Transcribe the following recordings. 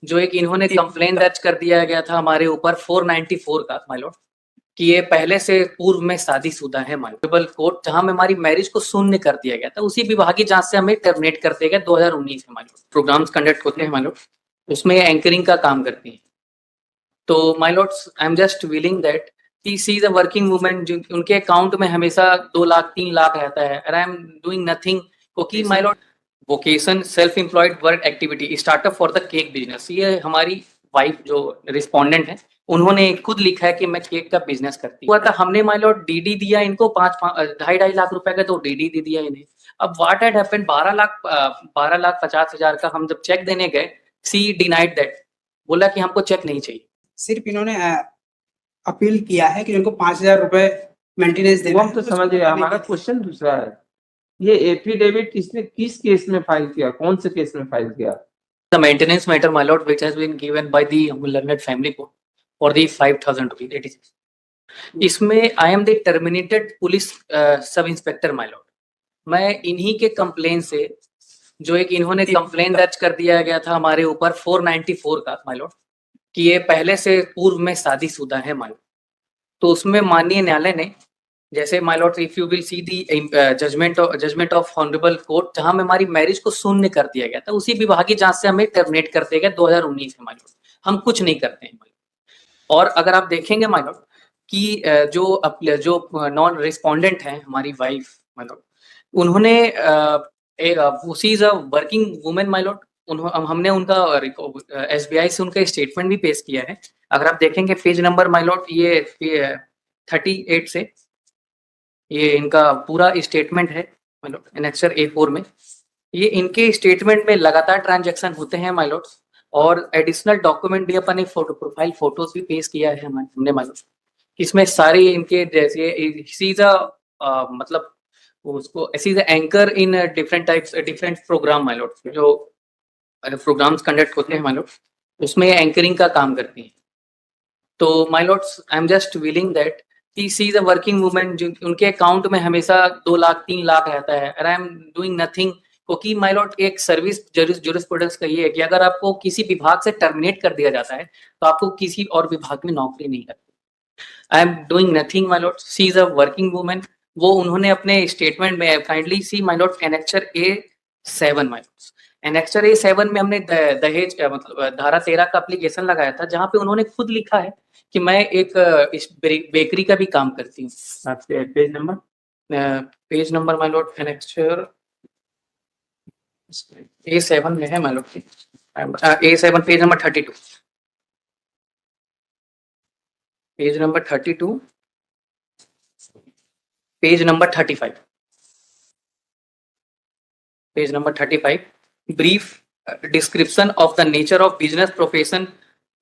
जो एक इन्होंने कंप्लेन दर्ज कर दिया गया था हमारे ऊपर 494 का माय लॉर्ड, कि ये पहले से पूर्व में शादीशुदा है माय लॉर्ड। कोर्ट जहां में हमारी मैरिज को शून्य कर दिया गया था, उसी विभागीय जांच से हमें टर्मिनेट कर दिया गया 2019 में माय लॉर्ड। प्रोग्राम्स कंडक्ट होते हैं माय लॉर्ड, उसमें एंकरिंग का काम करती हैं। तो my lords, I am just willing that कि she is a working women, उनके अकाउंट में हमेशा 2 लाख 3 लाख रहता है, और आई एम डूइंग नथिंग। क्योंकि my lord, vocation self employed work activity startup for the cake business, ये हमारी वाइफ जो रिस्पोंडेंट है उन्होंने खुद लिखा है कि मैं केक का बिजनेस करती हूँ। था हमने माय लॉर्ड डीडी दिया इनको 5.5 लाख रुपए का, तो डीडी दे दिया इन्हें। अब व्हाट हैड हैपेंड, 12,50,000 का हम जब चेक देने गए, सी डिनाइड दैट, बोला कि हमको चेक नहीं चाहिए। सिर्फ इन्होंने अपील किया है कि उनको 5,000 रुपए मेंटेनेंस देना। हम तो समझ गए, हमारा क्वेश्चन दूसरा है। ये एफिडेविट किसने किस केस में फाइल किया, कौन से केस में फाइल किया? The maintenance matter, my lord, which has been given by the learned family court for the 5,000 rupees. It is. इसमें I am the terminated police sub inspector my lord. मैं इन्हीं के complain से, जो एक इन्होंने कंप्लेन दर्ज कर दिया गया था हमारे ऊपर 494 का my lord, कि ये पहले से पूर्व में शादीशुदा है my lord। तो उसमें माननीय न्यायालय ने, जैसे my lord, if you will see the judgment of honourable court, जहां में हमारी मैरिज को शून्य कर दिया गया था, उसी विभागीय जांच से हमें टर्मिनेट कर दिया गया 2019 में माय लॉर्ड। हम कुछ नहीं करते हैं माय लॉर्ड। और अगर आप देखेंगे माय लॉर्ड कि जो नॉन रिस्पोंडेंट हैं हमारी वाइफ माय लॉर्ड, उन्होंने she is a working women my Lord. हमने उनका SBI से उनका स्टेटमेंट भी पेश किया है। अगर आप देखेंगे पेज नंबर माय लॉर्ड, ये 38 से ये इनका पूरा स्टेटमेंट है माय लॉर्ड, एनेक्सर A4 में। ये इनके स्टेटमेंट में लगातार ट्रांजैक्शन होते हैं माय लॉर्ड, और एडिशनल डॉक्यूमेंट भी अपन एक फोटो प्रोफाइल फोटोज भी पेश किया है हमने माय लॉर्ड। इसमें सारी इनके जैसे सीज मतलब उसको ऐसी anchor in different programme my lord, जो प्रोग्राम्स कंडक्ट होते हैं माय लॉर्ड, उसमें एंकरिंग का काम करती हैं। तो my lords, I am just willing that कि she is a working women, उनके अकाउंट में हमेशा 2 लाख 3 लाख रहता है, और आई एम डूइंग नथिंग। क्योंकि माय लॉर्ड, एक सर्विस ज्यूरिस्प्रूडेंस का ये है कि अगर आपको किसी विभाग से टर्मिनेट कर दिया जाता है, तो आपको किसी और विभाग में नौकरी नहीं करती। I am doing nothing my lord, she is a working women. वो उन्होंने अपने स्टेटमेंट में kindly see my lord annexure A7 my lord, annexure A7 में हमने दहेज मतलब धारा 13 का एप्लीकेशन लगाया था, जहां पे उन्होंने खुद लिखा है कि मैं एक इस बेकरी का भी काम करती हूँ। आपके page number my lord, annexure A7 में है my lord, A7 page number 32, page number 32, page number 35, page number 35, brief description of the nature of business profession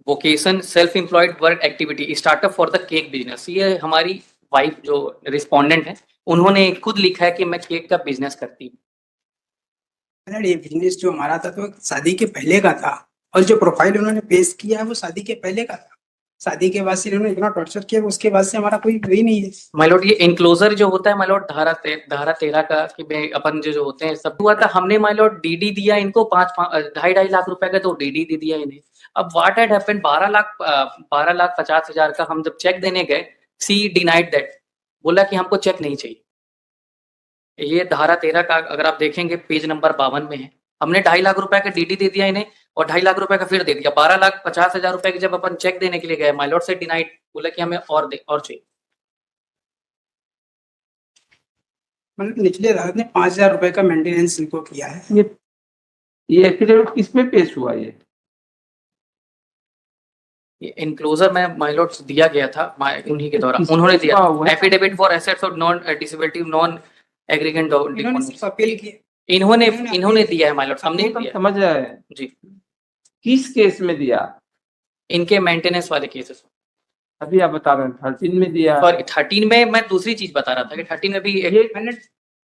vocation self employed work activity startup for the cake business, ये हमारी wife जो respondent है उन्होंने खुद लिखा है कि मैं केक का बिजनेस करती हूँ। ये बिजनेस जो हमारा था तो शादी के पहले का था, और जो प्रोफाइल उन्होंने पेश किया है वो शादी के पहले का था। शादी के बाद से इन्होंने इतना टॉर्चर किया, उसके बाद से हमारा कोई वही नहीं है माय लॉर्ड। ये इनक्लोजर जो होता है माय लॉर्ड, धारा 13 का, कि अपन जो होते हैं सब हुआ था। हमने माय लॉर्ड डीडी दिया इनको 5.5 लाख रुपए का, तो डीडी दे दिया इन्हें। अब व्हाट हैड हैपेंड, 12,50,000 का हम जब चेक देने गए, सी डिनाइड दैट, बोला कि हमको चेक नहीं चाहिए। ये धारा 13 का अगर आप देखेंगे पेज नंबर 52 में है। हमने 2.5 लाख रुपए का डीडी दे दिया इन्हें, और 2.5 लाख रुपए का फिर दे दिया। 12,50,000 रुपए की जब अपन चेक देने के लिए गए, माय लॉर्ड से डिनाइड, बोला कि हमें और चाहिए। मतलब निचले अदालत ने 5,000 रुपए का मेंटेनेंस इनको किया है। ये एफिडेविट किस पे पेश हुआ? ये इनक्लोजर में माय लॉर्ड दिया गया था उन्हीं के द्वारा, उन्होंने दिया affidavit for assets of non disability non एग्रीगेंट। इन्होंने सिर्फ अपील की, इन्होंने दिया है माय लॉर्ड, हमने दिया। समझ रहे हैं जी। किस केस में दिया? इनके मेंटेनेंस वाले केसेस। अभी आप बता रहे हैं 13 में दिया। सॉरी 13 में मैं दूसरी चीज बता रहा था कि 13 में भी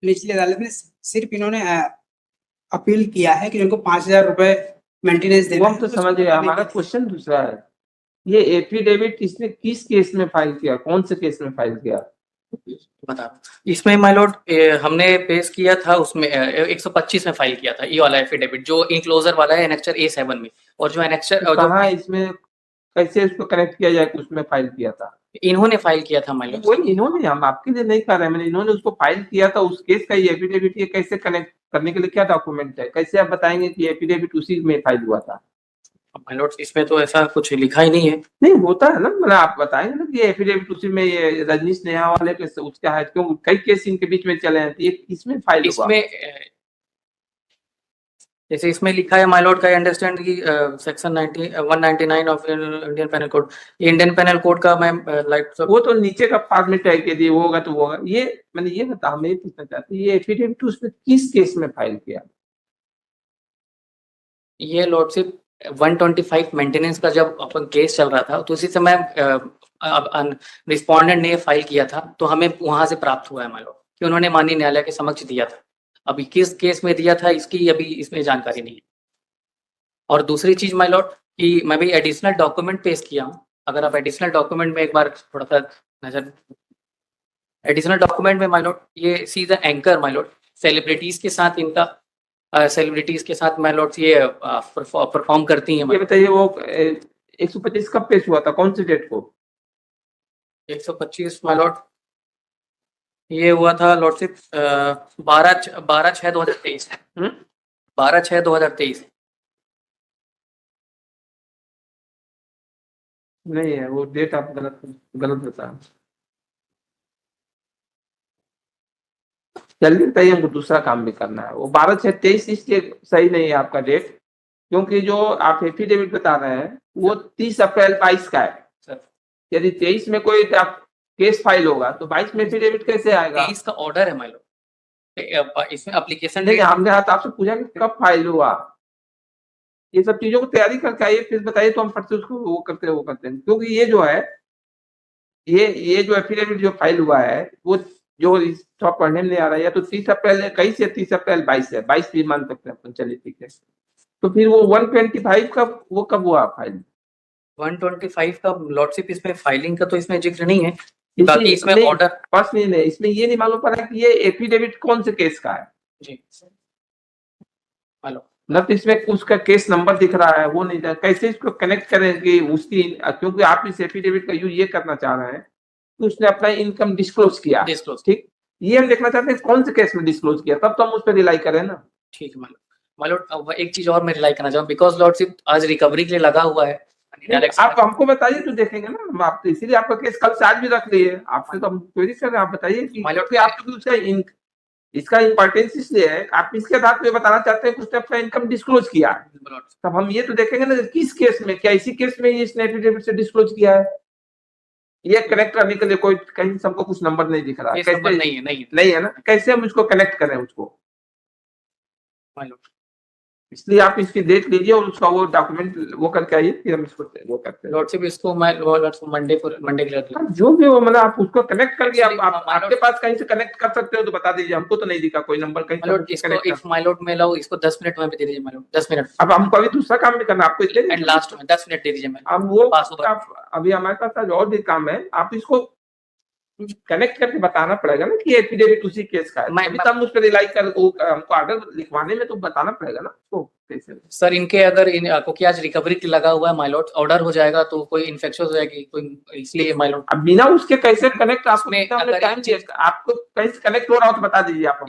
निचली अदालत ने सिर्फ इन्होंने अपील किया है कि उनको 5,000 रुपए मेंटेनेंस देना। हम तो समझ गए, हमारा क्वेश्चन दूसरा है। ये एफिडेविट किसने किस केस में फाइल किया, कौन से केस में फाइल किया? बता रहा हूँ। इसमें माय लॉर्ड हमने पेश किया था उसमें 125 में फाइल किया था ये वाला एफिडेविट जो इनक्लोजर वाला है एनेक्चर A7 में, और जो एनेक्चर तो कहाँ इसमें कैसे इसको कनेक्ट किया जाए, उसमें फाइल किया था? इन्होंने फाइल किया था माय लॉर्ड। वही इन्होंने, हम आपके लिए नहीं कर रहे हैं, मैंने इन्होंने उसको फाइल किया था, उस केस का ये एफिडेविट ये कैसे कनेक्ट करने के लिए क्या डॉक्यूमेंट है, कैसे आप बताएंगे कि एफिडेविट उसी में फाइल हुआ था? माय लॉर्ड इसमें तो ऐसा कुछ लिखा ही नहीं है। नहीं होता है ना, मतलब आप बताएंगे ना कि ये एफिडेविट उसी में, ये रजनीश नेहा वाले के उसका है, क्यों कई केस इनके बीच में चले हैं, तो ये किसमें फाइल हुआ? इसमें जैसे इसमें लिखा है माय लॉर्ड का अंडरस्टैंड कि section 199 of Indian penal code, Indian penal code का मैं लाइक वो तो नीचे का फॉर्मेट टाइप के दिए, वो होगा तो वो होगा। ये मैंने ये बता, हम ये पूछना चाहते हैं, ये एफिडेविट उसमें किस केस में फाइल किया? ये लॉर्डशिप 125 मेंटेनेंस का जब अपन केस चल रहा था तो उसी समय रिस्पोंडेंट ने फाइल किया था, तो हमें वहां से प्राप्त हुआ है माय लॉर्ड कि उन्होंने माननीय न्यायालय के समक्ष दिया था। अभी किस केस में दिया था इसकी अभी इसमें जानकारी नहीं है। और दूसरी चीज माय लॉर्ड कि मैं भी एडिशनल डॉक्यूमेंट पेश किया हूँ, अगर आप एडिशनल डॉक्यूमेंट में एक बार थोड़ा सा नजर, एडिशनल डॉक्यूमेंट में माय लॉर्ड ये see the anchor my Lord, celebrities के साथ इनका सेलिब्रिटीज के साथ माय लॉर्ड ये परफॉर्म करती हैं। ये बताइए वो 125 कब पेश हुआ था, कौन सी डेट को? 125 माय लॉर्ड ये हुआ था लॉर्डशिप 12/6/2023, 12/6/2023। नहीं है वो डेट, आप गलत बता। जल्दी बताइए, हमको दूसरा काम भी करना है। वो 12/6/23 इसलिए सही नहीं है आपका डेट, क्योंकि जो आप एफिडेविट बता रहे हैं वो 30 अप्रैल 22 का है। यदि 23 में कोई केस फाइल होगा तो 22 में एफिडेविट कैसे आएगा? 23 का ऑर्डर है माय लॉर्ड, इसमें एप्लीकेशन नहीं, हमने हाथ आपसे पूछा कि कब फाइल हुआ, ये सब चीजों को तैयारी करके आइए फिर बताइए, तो हम फट से उसको वो करते हैं। क्योंकि ये जो है, ये जो एफिडेविट जो फाइल हुआ है वो जो थोड़ा पढ़ने में नहीं आ रहा है, या तो 30 अप्रैल 21 या 30 अप्रैल 22 है, 22 भी मान सकते हैं अपन, चलिए ठीक है। तो फिर वो 125 का वो कब हुआ फाइल? 125 का लॉर्डशिप इसमें फाइलिंग का तो इसमें जिक्र नहीं है, बाकी इसमें नहीं, ऑर्डर पास नहीं है, इसमें ये नहीं मालूम पड़ा कि ये एफिडेविट कौन से केस का है। जी हेलो, न तो इसमें उसका केस नंबर दिख रहा है, वो नहीं, कैसे इसको कनेक्ट करेंगे उसकी, क्योंकि आप इस एफिडेविट का यूज ये करना चाह रहे हैं कि उसने अपना इनकम डिस्क्लोज किया, डिस्क्लोज, ठीक, ये हम देखना चाहते हैं कौन से केस में डिस्क्लोज किया, तब तो हम उस पर रिलाई करें ना। ठीक है माय लॉर्ड। अब एक चीज और मैं रिलाई करना चाहूँ, बिकॉज लॉर्डशिप आज रिकवरी के लिए लगा हुआ है। आप हमको बताइए तो देखेंगे ना हम, आप इसीलिए आपका केस कल से आज भी रख लिए, आपसे तो हम क्वेरी कर रहे हैं, आप बताइए कि क्योंकि आपको उसका इसका इंपॉर्टेंस इसलिए है, आप इसके आधार पर बताना चाहते हैं कि उसने अपना इनकम डिस्क्लोज किया, तब हम ये तो देखेंगे ना किस केस में, क्या इसी केस में इसने एफिडेविट से डिस्क्लोज किया है। ये कनेक्ट करने के लिए कोई कहीं सबको कुछ नंबर नहीं दिख रहा है, कैसे नहीं है ना, कैसे हम इसको कनेक्ट करें उसको? इसलिए आप इसकी डेट लीजिए और उसका वो डॉक्यूमेंट वो करके आइए, फिर हम इसको वो करते हैं। लॉर्डशिप इसको मैं मंडे के लिए जो भी वो, मतलब आप उसको कनेक्ट करके आप आपके पास कहीं से कनेक्ट कर सकते हो तो बता दीजिए, हमको तो नहीं दिखा कोई नंबर कहीं इसको इफ माय लॉर्ड में लाओ, इसको 10 मिनट में दे दीजिए माय लॉर्ड, 10 मिनट। अब हमको अभी दूसरा काम भी करना, आपको इसलिए एंड लास्ट में 10 मिनट दे दीजिए मैं, अब वो पास होगा। अभी हमारे पास आज और भी काम है, आप इसको कनेक्ट करके बताना पड़ेगा ना कि एफिडेविट उसी केस का है, अभी तब उस पर रिलाई कर हमको ऑर्डर लिखवाने में तो बताना पड़ेगा ना उसको कैसे। सर इनके अगर क्योंकि आज रिकवरी लगा हुआ है माय लॉर्ड, ऑर्डर हो जाएगा तो कोई इन्फेक्शन हो जाएगी कोई, इसलिए माय लॉर्ड अब बिना उसके कैसे कनेक्ट, आपको इसमें टाइम दिया, आपको कहीं से कनेक्ट हो रहा हो तो बता दीजिए आप।